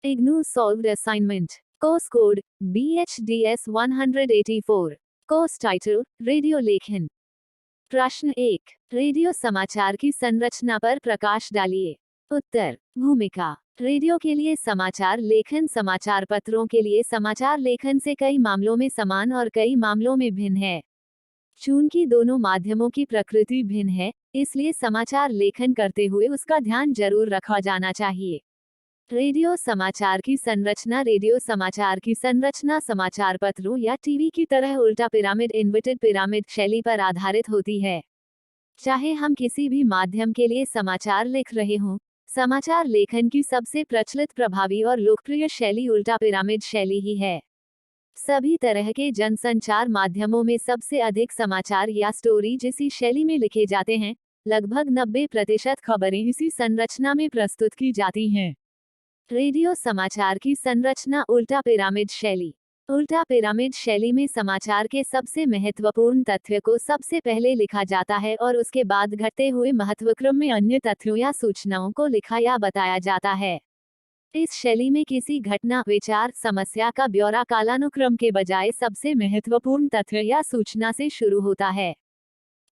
IGNOU solved assignment. Course code BHDS 184. Course title radio लेखन। प्रश्न 1, radio समाचार की संरचना पर प्रकाश डालिए। उत्तर, भूमिका। रेडियो के लिए समाचार लेखन समाचार पत्रों के लिए समाचार लेखन से कई मामलों में समान और कई मामलों में भिन्न है। चूंकि दोनों माध्यमों की प्रकृति भिन्न है, इसलिए समाचार लेखन करते हुए उसका ध्यान जरूर रखा जाना चाहिए। रेडियो समाचार की संरचना। रेडियो समाचार की संरचना समाचार पत्रों या टीवी की तरह उल्टा पिरामिड इन्वर्टेड पिरामिड शैली पर आधारित होती है। चाहे हम किसी भी माध्यम के लिए समाचार लिख रहे हों, समाचार लेखन की सबसे प्रचलित, प्रभावी और लोकप्रिय शैली उल्टा पिरामिड शैली ही है। सभी तरह के जनसंचार माध्यमों में सबसे अधिक समाचार या स्टोरीज इसी शैली में लिखे जाते हैं। लगभग 90% खबरें इसी संरचना में प्रस्तुत की जाती हैं। रेडियो समाचार की संरचना। उल्टा पिरामिड शैली। उल्टा पिरामिड शैली में समाचार के सबसे महत्वपूर्ण तथ्य को सबसे पहले लिखा जाता है और उसके बाद घटते हुए महत्वक्रम में अन्य तथ्यों या सूचनाओं को लिखा या बताया जाता है। इस शैली में किसी घटना, विचार, समस्या का ब्यौरा कालानुक्रम के बजाय सबसे महत्वपूर्ण तथ्य या सूचना से शुरू होता है।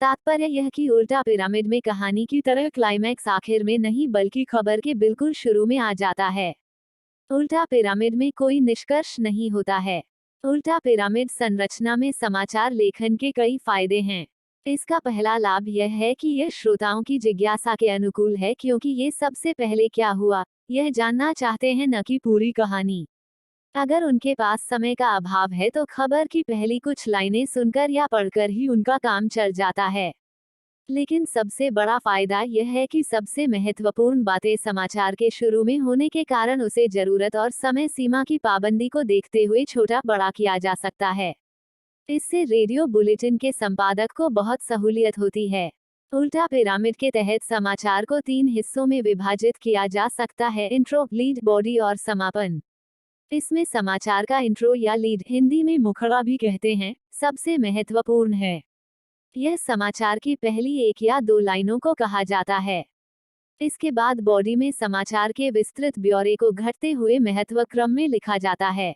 तात्पर्य यह कि उल्टा पिरामिड में कहानी की तरह क्लाइमैक्स आखिर में नहीं बल्कि खबर के बिल्कुल शुरू में आ जाता है। उल्टा पिरामिड में कोई निष्कर्ष नहीं होता है। उल्टा पिरामिड संरचना में समाचार लेखन के कई फायदे हैं। इसका पहला लाभ यह है कि यह श्रोताओं की जिज्ञासा के अनुकूल है, क्योंकि ये सबसे पहले क्या हुआ यह जानना चाहते हैं, न कि पूरी कहानी। अगर उनके पास समय का अभाव है तो खबर की पहली कुछ लाइनें सुनकर या पढ़कर ही उनका काम चल जाता है। लेकिन सबसे बड़ा फायदा यह है कि सबसे महत्वपूर्ण बातें समाचार के शुरू में होने के कारण उसे जरूरत और समय सीमा की पाबंदी को देखते हुए छोटा बड़ा किया जा सकता है। इससे रेडियो बुलेटिन के संपादक को बहुत सहूलियत होती है। उल्टा पिरामिड के तहत समाचार को 3 हिस्सों में विभाजित किया जा सकता है: इंट्रो, लीड, बॉडी और समापन। इसमें समाचार का इंट्रो या लीड, हिंदी में मुखड़ा भी कहते हैं, सबसे महत्वपूर्ण है। यह समाचार की पहली 1 या 2 लाइनों को कहा जाता है। इसके बाद बॉडी में समाचार के विस्तृत ब्यौरे को घटते हुए महत्वक्रम में लिखा जाता है।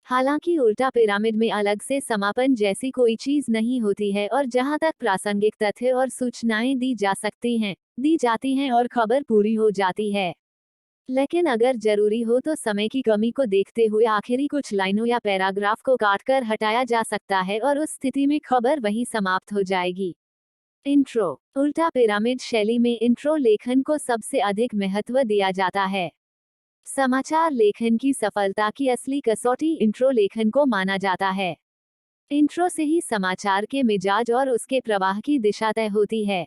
हालांकि उल्टा पिरामिड में अलग से समापन जैसी कोई चीज नहीं होती है और जहां तक प्रासंगिक तथ्य और सूचनाएं दी जाती हैं और खबर पूरी हो जाती है। लेकिन अगर जरूरी हो तो समय की कमी को देखते हुए आखिरी कुछ लाइनों या पैराग्राफ को काटकर हटाया जा सकता है और उस स्थिति में खबर वहीं समाप्त हो जाएगी। इंट्रो। उल्टा पिरामिड शैली में इंट्रो लेखन को सबसे अधिक महत्व दिया जाता है। समाचार लेखन की सफलता की असली कसौटी इंट्रो लेखन को माना जाता है। इंट्रो से ही समाचार के मिजाज और उसके प्रवाह की दिशा तय होती है।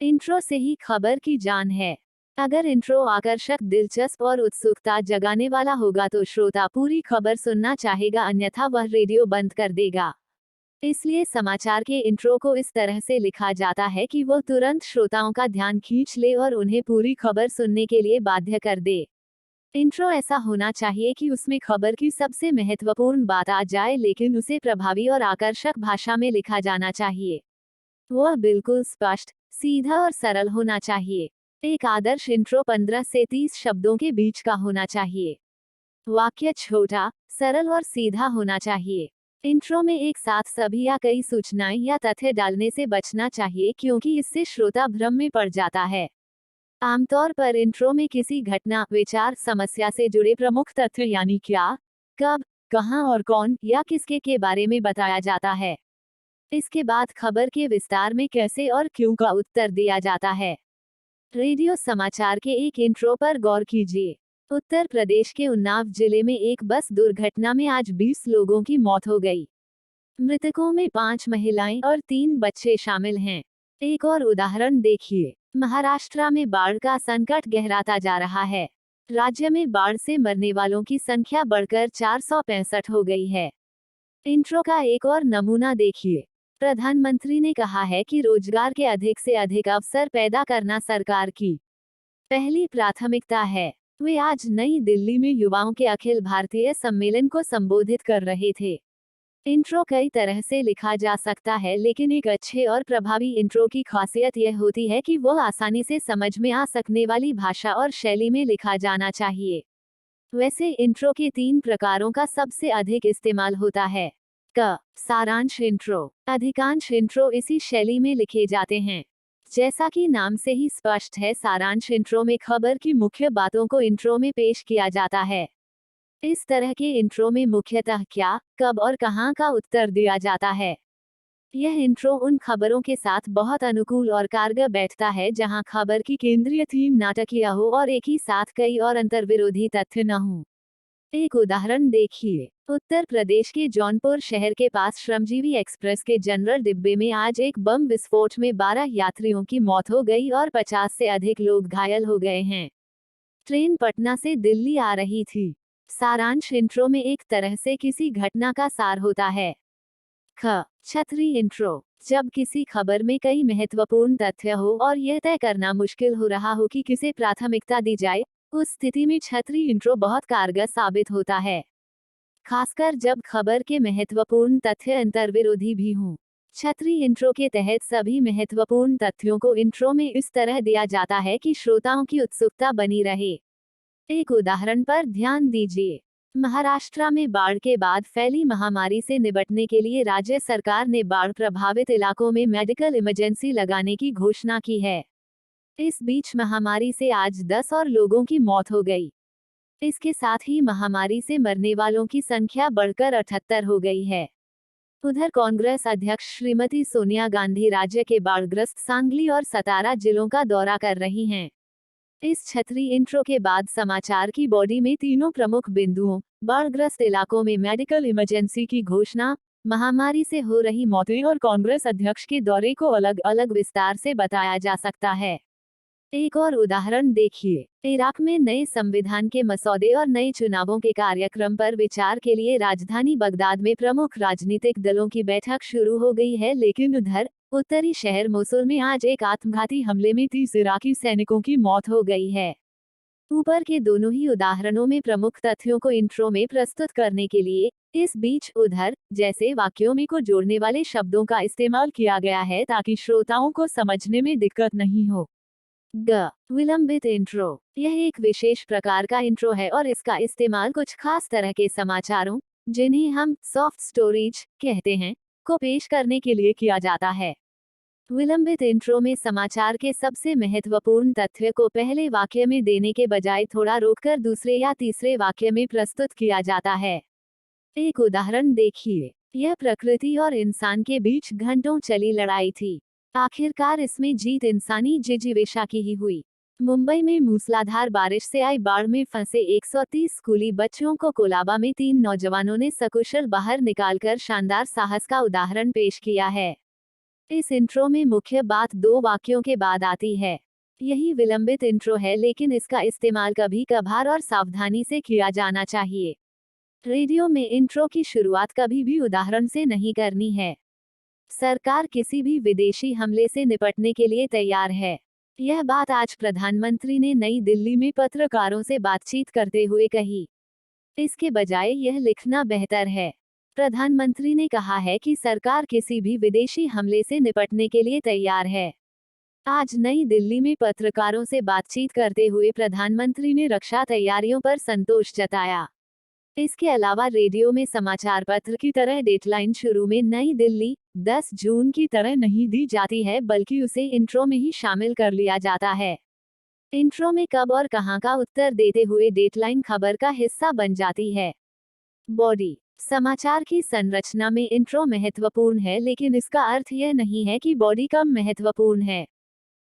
इंट्रो से ही खबर की जान है। अगर इंट्रो आकर्षक, दिलचस्प और उत्सुकता जगाने वाला होगा तो श्रोता पूरी खबर सुनना चाहेगा, अन्यथा वह रेडियो बंद कर देगा। इसलिए समाचार के इंट्रो को इस तरह से लिखा जाता है कि वो तुरंत श्रोताओं का ध्यान खींच ले और उन्हें पूरी खबर सुनने के लिए बाध्य कर दे। इंट्रो ऐसा होना चाहिए कि उसमें खबर की सबसे महत्वपूर्ण बात आ जाए, लेकिन उसे प्रभावी और आकर्षक भाषा में लिखा जाना चाहिए। वह बिल्कुल स्पष्ट, सीधा और सरल होना चाहिए। एक आदर्श इंट्रो 15 से 30 शब्दों के बीच का होना चाहिए। वाक्य छोटा, सरल और सीधा होना चाहिए। इंट्रो में एक साथ सभी या कई सूचनाएं या तथ्य डालने से बचना चाहिए, क्योंकि इससे श्रोता भ्रम में पड़ जाता है। आमतौर पर इंट्रो में किसी घटना, विचार, समस्या से जुड़े प्रमुख तथ्य यानी क्या, कब, कहां और कौन या किसके के बारे में बताया जाता है। इसके बाद खबर के विस्तार में कैसे और क्यों का उत्तर दिया जाता है। रेडियो समाचार के एक इंट्रो पर गौर कीजिए। उत्तर प्रदेश के उन्नाव जिले में एक बस दुर्घटना में आज 20 लोगों की मौत हो गई। मृतकों में 5 महिलाएं और 3 बच्चे शामिल हैं। एक और उदाहरण देखिए। महाराष्ट्र में बाढ़ का संकट गहराता जा रहा है। राज्य में बाढ़ से मरने वालों की संख्या बढ़कर 465 हो गई है। इंट्रो का एक और नमूना देखिए। प्रधानमंत्री ने कहा है कि रोजगार के अधिक से अधिक अवसर पैदा करना सरकार की पहली प्राथमिकता है। वे आज नई दिल्ली में युवाओं के अखिल भारतीय सम्मेलन को संबोधित कर रहे थे। इंट्रो कई तरह से लिखा जा सकता है, लेकिन एक अच्छे और प्रभावी इंट्रो की खासियत यह होती है कि वह आसानी से समझ में आ सकने वाली भाषा और शैली में लिखा जाना चाहिए। वैसे इंट्रो के 3 प्रकारों का सबसे अधिक इस्तेमाल होता है। क. सारांश इंट्रो। अधिकांश इंट्रो इसी शैली में लिखे जाते हैं। जैसा कि नाम से ही स्पष्ट है, सारांश इंट्रो में खबर की मुख्य बातों को इंट्रो में पेश किया जाता है। इस तरह के इंट्रो में मुख्यतः क्या, कब और कहां का उत्तर दिया जाता है। यह इंट्रो उन खबरों के साथ बहुत अनुकूल और कारगर बैठता है जहां खबर की केंद्रीय थीम नाटकीय हो और एक ही साथ कई और अंतर्विरोधी तथ्य न हों। एक उदाहरण देखिए। उत्तर प्रदेश के जौनपुर शहर के पास श्रमजीवी एक्सप्रेस के जनरल डिब्बे में आज एक बम विस्फोट में 12 यात्रियों की मौत हो गई और 50 से अधिक लोग घायल हो गए हैं। ट्रेन पटना से दिल्ली आ रही थी। सारांश इंट्रो में एक तरह से किसी घटना का सार होता है। ख. छतरी इंट्रो। जब किसी खबर में कई महत्वपूर्ण तथ्य हो और यह तय करना मुश्किल हो रहा हो कि किसे प्राथमिकता दी जाए, उस स्थिति में छतरी इंट्रो बहुत कारगर साबित होता है। खासकर जब खबर के महत्वपूर्ण तथ्य अंतर्विरोधी भी हों। छतरी इंट्रो के तहत सभी महत्वपूर्ण तथ्यों को इंट्रो में इस तरह दिया जाता है कि श्रोताओं की उत्सुकता बनी रहे। एक उदाहरण पर ध्यान दीजिए। महाराष्ट्र में बाढ़ के बाद फैली महामारी से निपटने के लिए राज्य सरकार ने बाढ़ प्रभावित इलाकों में मेडिकल इमरजेंसी लगाने की घोषणा की है। इस बीच महामारी से आज 10 और लोगों की मौत हो गई। इसके साथ ही महामारी से मरने वालों की संख्या बढ़कर 78 हो गई है। उधर कांग्रेस अध्यक्ष श्रीमती सोनिया गांधी राज्य के बाढ़ग्रस्त सांगली और सतारा जिलों का दौरा कर रही हैं। इस छतरी इंट्रो के बाद समाचार की बॉडी में तीनों प्रमुख बिंदुओं, बाढ़ग्रस्त इलाकों में मेडिकल इमरजेंसी की घोषणा, महामारी से हो रही मौतें और कांग्रेस अध्यक्ष के दौरे को अलग अलग विस्तार से बताया जा सकता है। एक और उदाहरण देखिए। इराक में नए संविधान के मसौदे और नए चुनावों के कार्यक्रम पर विचार के लिए राजधानी बगदाद में प्रमुख राजनीतिक दलों की बैठक शुरू हो गई है, लेकिन उधर उत्तरी शहर मोसुल में आज एक आत्मघाती हमले में 30 इराकी सैनिकों की मौत हो गई है। ऊपर के दोनों ही उदाहरणों में प्रमुख तथ्यों को इंट्रो में प्रस्तुत करने के लिए इस बीच उधर जैसे वाक्यों में को जोड़ने वाले शब्दों का इस्तेमाल किया गया है ताकि श्रोताओं को समझने में दिक्कत नहीं हो। ग. विलंबित इंट्रो। यह एक विशेष प्रकार का इंट्रो है और इसका इस्तेमाल कुछ खास तरह के समाचारों, जिन्हें हम सॉफ्ट स्टोरीज कहते हैं, को पेश करने के लिए किया जाता है। विलंबित इंट्रो में समाचार के सबसे महत्वपूर्ण तथ्य को पहले वाक्य में देने के बजाय थोड़ा रोककर दूसरे या तीसरे वाक्य में प्रस्तुत किया जाता है। एक उदाहरण देखिए। यह प्रकृति और इंसान के बीच घंटों चली लड़ाई थी। आखिरकार इसमें जीत इंसानी जिजीविषा की ही हुई। मुंबई में मूसलाधार बारिश से आई बाढ़ में फंसे 130 स्कूली बच्चों को कोलाबा में 3 नौजवानों ने सकुशल बाहर निकालकर शानदार साहस का उदाहरण पेश किया है। इस इंट्रो में मुख्य बात 2 वाक्यों के बाद आती है। यही विलंबित इंट्रो है, लेकिन इसका इस्तेमाल कभी कभार और सावधानी से किया जाना चाहिए। रेडियो में इंट्रो की शुरुआत कभी भी उदाहरण से नहीं करनी है। सरकार किसी भी विदेशी हमले से निपटने के लिए तैयार है। यह बात आज प्रधानमंत्री ने नई दिल्ली में पत्रकारों से बातचीत करते हुए कही। इसके बजाय यह लिखना बेहतर है। प्रधानमंत्री ने कहा है कि सरकार किसी भी विदेशी हमले से निपटने के लिए तैयार है। आज नई दिल्ली में पत्रकारों से बातचीत करते हुए प्रधानमंत्री ने रक्षा तैयारियों पर संतोष जताया। इसके अलावा रेडियो में समाचार पत्र की तरह डेटलाइन शुरू में नई दिल्ली 10 जून की तरह नहीं दी जाती है, बल्कि उसे इंट्रो में ही शामिल कर लिया जाता है। इंट्रो में कब और कहां का उत्तर देते हुए डेटलाइन खबर का हिस्सा बन जाती है। बॉडी। समाचार की संरचना में इंट्रो महत्वपूर्ण है, लेकिन इसका अर्थ यह नहीं है कि बॉडी कम महत्वपूर्ण है।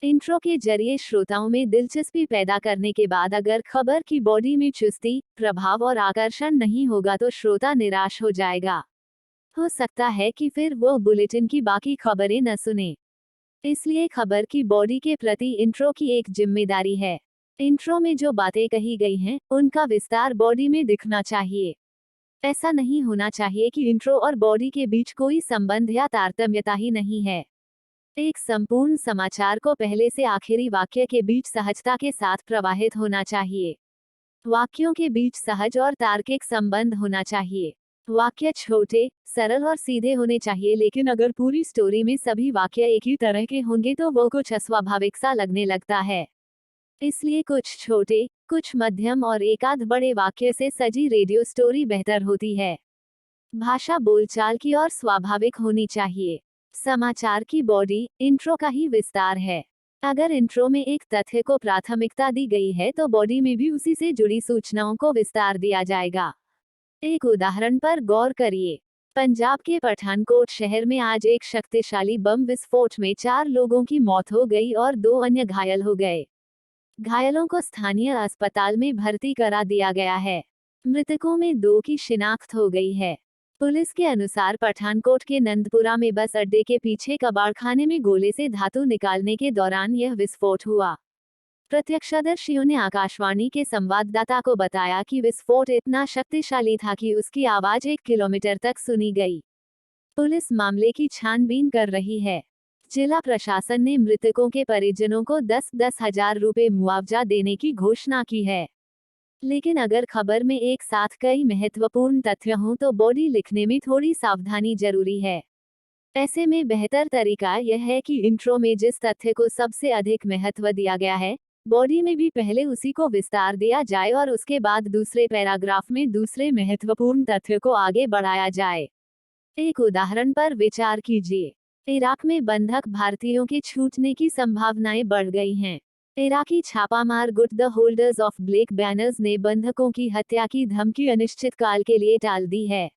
इंट्रो के जरिए श्रोताओं में दिलचस्पी पैदा करने के बाद अगर खबर की बॉडी में चुस्ती, प्रभाव और आकर्षण नहीं होगा तो श्रोता निराश हो जाएगा। हो सकता है कि फिर वो बुलेटिन की बाकी खबरें न सुने। इसलिए खबर की बॉडी के प्रति इंट्रो की एक जिम्मेदारी है। इंट्रो में जो बातें कही गई हैं, उनका विस्तार बॉडी में दिखना चाहिए। ऐसा नहीं होना चाहिए कि इंट्रो और बॉडी के बीच कोई संबंध या तारतम्यता ही नहीं है। एक संपूर्ण समाचार को पहले से आखिरी वाक्य के बीच सहजता के साथ प्रवाहित होना चाहिए। वाक्यों के बीच सहज और तार्किक संबंध होना चाहिए। वाक्य छोटे, सरल और सीधे होने चाहिए, लेकिन अगर पूरी स्टोरी में सभी वाक्य एक ही तरह के होंगे तो वो कुछ अस्वाभाविक सा लगने लगता है। इसलिए कुछ छोटे, कुछ मध्यम और एकाध बड़े वाक्य से सजी रेडियो स्टोरी बेहतर होती है। भाषा बोलचाल की और स्वाभाविक होनी चाहिए। समाचार की बॉडी इंट्रो का ही विस्तार है। अगर इंट्रो में एक तथ्य को प्राथमिकता दी गई है तो बॉडी में भी उसी से जुड़ी सूचनाओं को विस्तार दिया जाएगा। एक उदाहरण पर गौर करिए। पंजाब के पठानकोट शहर में आज एक शक्तिशाली बम विस्फोट में 4 लोगों की मौत हो गई और 2 अन्य घायल हो गए। घायलों को स्थानीय अस्पताल में भर्ती करा दिया गया है। मृतकों में 2 की शिनाख्त हो गई है। पुलिस के अनुसार पठानकोट के नंदपुरा में बस अड्डे के पीछे कबाड़खाने में गोले से धातु निकालने के दौरान यह विस्फोट हुआ। प्रत्यक्षदर्शियों ने आकाशवाणी के संवाददाता को बताया कि विस्फोट इतना शक्तिशाली था कि उसकी आवाज 1 किलोमीटर तक सुनी गई। पुलिस मामले की छानबीन कर रही है। जिला प्रशासन ने मृतकों के परिजनों को 10-10 हजार रुपए मुआवजा देने की घोषणा की है। लेकिन अगर खबर में एक साथ कई महत्वपूर्ण तथ्य हों तो बॉडी लिखने में थोड़ी सावधानी जरूरी है। ऐसे में बेहतर तरीका यह है कि इंट्रो में जिस तथ्य को सबसे अधिक महत्व दिया गया है, बॉडी में भी पहले उसी को विस्तार दिया जाए और उसके बाद दूसरे पैराग्राफ में दूसरे महत्वपूर्ण तथ्य को आगे बढ़ाया जाए। एक उदाहरण पर विचार कीजिए। इराक में बंधक भारतीयों के छूटने की संभावनाएं बढ़ गई हैं। इराकी छापामार गुट the holders of black banners ने बंधकों की हत्या की धमकी अनिश्चितकाल के लिए टाल दी है।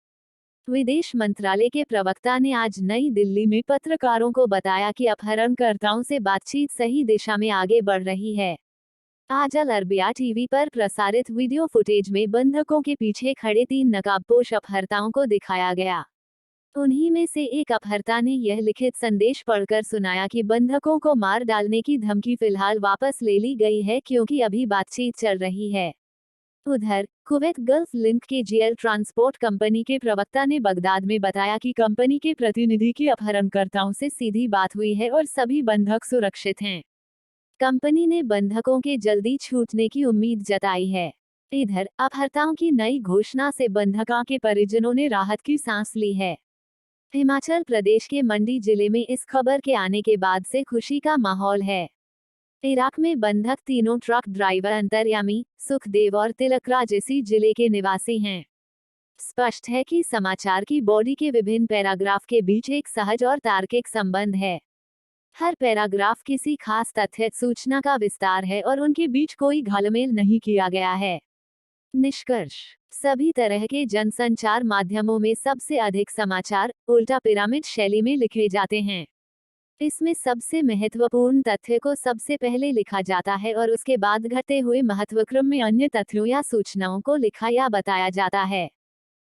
विदेश मंत्रालय के प्रवक्ता ने आज नई दिल्ली में पत्रकारों को बताया कि अपहरणकर्ताओं से बातचीत सही दिशा में आगे बढ़ रही है। आज अल अरबिया टीवी पर प्रसारित वीडियो फुटेज में बंधकों के पीछे खड़े 3 नकाबपोश अपहर्ताओं को दिखाया गया। उन्हीं में से एक अपहर्ता ने यह लिखित संदेश पढ़कर सुनाया कि बंधकों को मार डालने की धमकी फिलहाल वापस ले ली गई है क्योंकि अभी बातचीत चल रही है। उधर कुवैत गल्फ लिंक के जीएल ट्रांसपोर्ट कंपनी के प्रवक्ता ने बगदाद में बताया कि कंपनी के प्रतिनिधि की अपहरणकर्ताओं से सीधी बात हुई है और सभी बंधक सुरक्षित हैं। कंपनी ने बंधकों के जल्दी छूटने की उम्मीद जताई है। इधर अपहर्ताओं की नई घोषणा से बंधकों के परिजनों ने राहत की सांस ली है। हिमाचल प्रदेश के मंडी जिले में इस खबर के आने के बाद से खुशी का माहौल है। इराक में बंधक तीनों ट्रक ड्राइवर अंतर्यामी, सुखदेव और तिलकराज इसी जिले के निवासी हैं। स्पष्ट है कि समाचार की बॉडी के विभिन्न पैराग्राफ के बीच एक सहज और तार्किक संबंध है। हर पैराग्राफ किसी खास तथ्य सूचना का विस्तार है और उनके बीच कोई घालमेल नहीं किया गया है। निष्कर्ष: सभी तरह के जनसंचार माध्यमों में सबसे अधिक समाचार उल्टा पिरामिड शैली में लिखे जाते हैं। इसमें सबसे महत्वपूर्ण तथ्य को सबसे पहले लिखा जाता है और उसके बाद घटते हुए महत्वक्रम में अन्य तथ्यों या सूचनाओं को लिखा या बताया जाता है।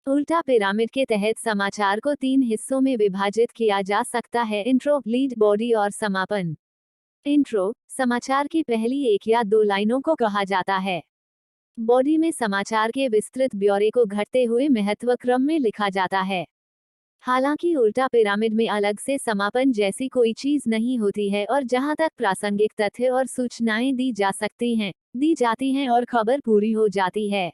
उल्टा पिरामिड के तहत समाचार को 3 हिस्सों में विभाजित किया जा सकता है: इंट्रो, लीड, बॉडी और समापन। इंट्रो समाचार की पहली 1 या 2 लाइनों को कहा जाता है। बॉडी में समाचार के विस्तृत ब्यौरे को घटते हुए महत्वक्रम में लिखा जाता है। हालांकि उल्टा पिरामिड में अलग से समापन जैसी कोई चीज नहीं होती है और जहां तक प्रासंगिक तथ्य और सूचनाएं दी जाती हैं और खबर पूरी हो जाती है।